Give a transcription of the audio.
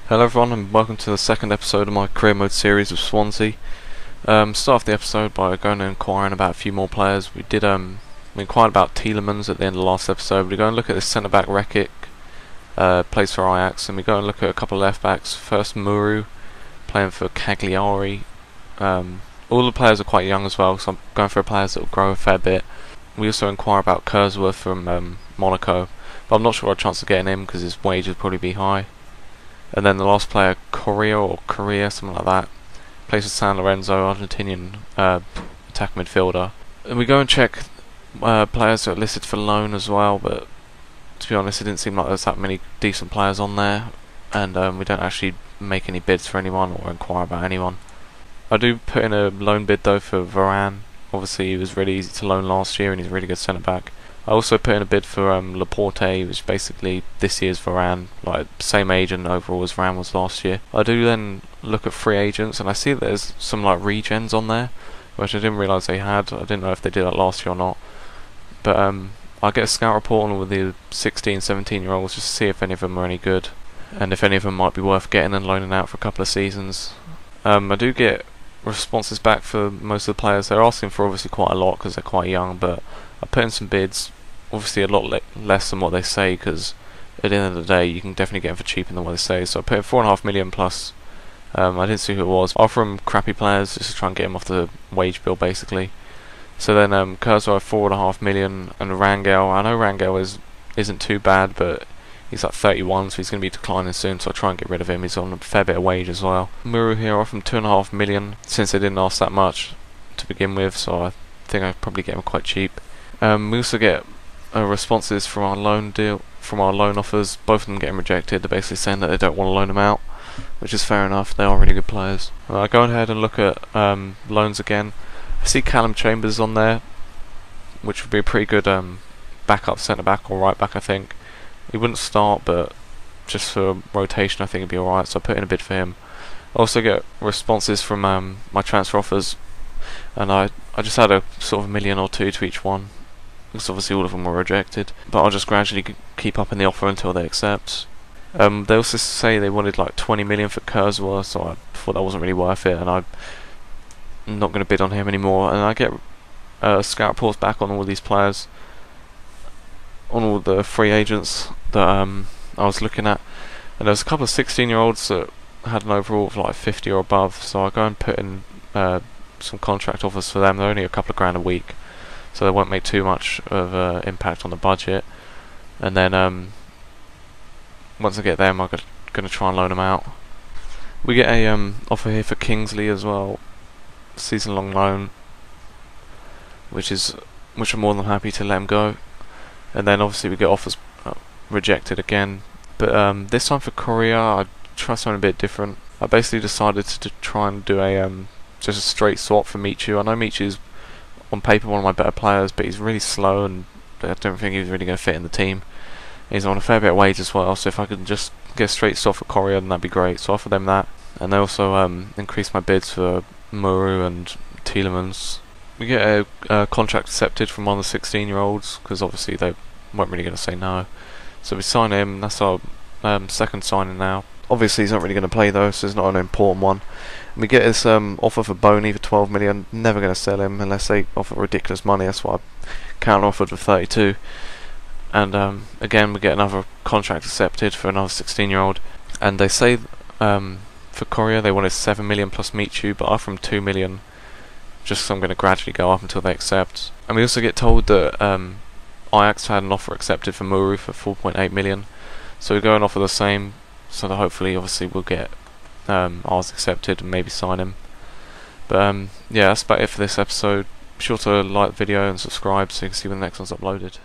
Hello everyone and welcome to the second episode of my career mode series with Swansea. Start off the episode by going and inquiring about a few more players. We inquired about Tielemans at the end of the last episode. We go and look at this centre back Rekic, plays for Ajax, and we go and look at a couple of left backs. First Muru, playing for Cagliari. All the players are quite young as well, so I'm going for players that will grow a fair bit. We also inquire about Kurzworth from Monaco, but I'm not sure our chance of getting him because his wage would probably be high. And then the last player, Correa, something like that, plays for San Lorenzo, Argentinian attack midfielder. And we go and check players that are listed for loan as well, but to be honest, it didn't seem like there's that many decent players on there, and we don't actually make any bids for anyone or inquire about anyone. I do put in a loan bid though for Varane. Obviously he was really easy to loan last year and he's a really good centre back. I also put in a bid for Laporte, which is basically this year's Varane, like same age and overall as Varane was last year. I do then look at free agents and I see that there's some like regens on there, which I didn't realise they had. I didn't know if they did that last year or not. But I get a scout report on all the 16, 17 year olds just to see if any of them are any good and if any of them might be worth getting and loaning out for a couple of seasons. I do get responses back for most of the players. They're asking for obviously quite a lot because they're quite young, but I put in some bids. Obviously a lot less than what they say, because at the end of the day you can definitely get them for cheaper than what they say. So I put in 4.5 million plus. I didn't see who it was. I offer them crappy players just to try and get them off the wage bill basically. So then Kurzweil 4.5 million and Rangel. I know Rangel isn't too bad, but he's like 31, so he's going to be declining soon, so I'll try and get rid of him. He's on a fair bit of wage as well. Muru here, I offer him 2.5 million since they didn't ask that much to begin with, so I think I'd probably get him quite cheap. We also get responses from our loan offers. Both of them getting rejected. They're basically saying that they don't want to loan them out, which is fair enough. They are really good players. I go ahead and look at loans again. I see Callum Chambers on there, which would be a pretty good backup centre back or right back. I think he wouldn't start, but just for rotation I think it'd be alright, so I put in a bid for him. I also get responses from my transfer offers, and I just had a sort of $1 million or two to each one, because obviously all of them were rejected, but I'll just gradually keep up in the offer until they accept. They also say they wanted like 20 million for Kurzworth, so I thought that wasn't really worth it, and I'm not going to bid on him anymore. And I get scout reports back on all these players, on all the free agents that I was looking at, and there's a couple of 16-year-olds that had an overall of like 50 or above, so I go and put in some contract offers for them. They're only a couple of grand a week, so they won't make too much of an impact on the budget. And then once I get them, I'm going to try and loan them out. We get a offer here for Kingsley as well, season-long loan, which I'm more than happy to let him go. And then obviously we get offers rejected again, but this time for Correa I try something a bit different. I basically decided to try and do just a straight swap for Michu. I know Michu's on paper one of my better players, but he's really slow and I don't think he's really going to fit in the team. He's on a fair bit of wage as well, so if I could just get a straight swap for Correa, then that'd be great. So I offer them that, and they also increased my bids for Muru and Tielemans. We get a contract accepted from one of the 16-year-olds, because obviously they weren't really going to say no. So we sign him. That's our second signing now. Obviously he's not really going to play though, so it's not an important one. And we get this offer for Boney for 12 million. Never going to sell him unless they offer ridiculous money. That's why I counter offered for 32. And again we get another contract accepted for another 16-year-old. And they say for Correa they wanted 7 million plus Michu, but I offer him 2 million. Just so I'm going to gradually go up until they accept. And we also get told that Ajax had an offer accepted for Muru for 4.8 million. So we go and offer the same, so that hopefully obviously we'll get ours accepted and maybe sign him. But yeah, that's about it for this episode. Be sure to like the video and subscribe so you can see when the next one's uploaded.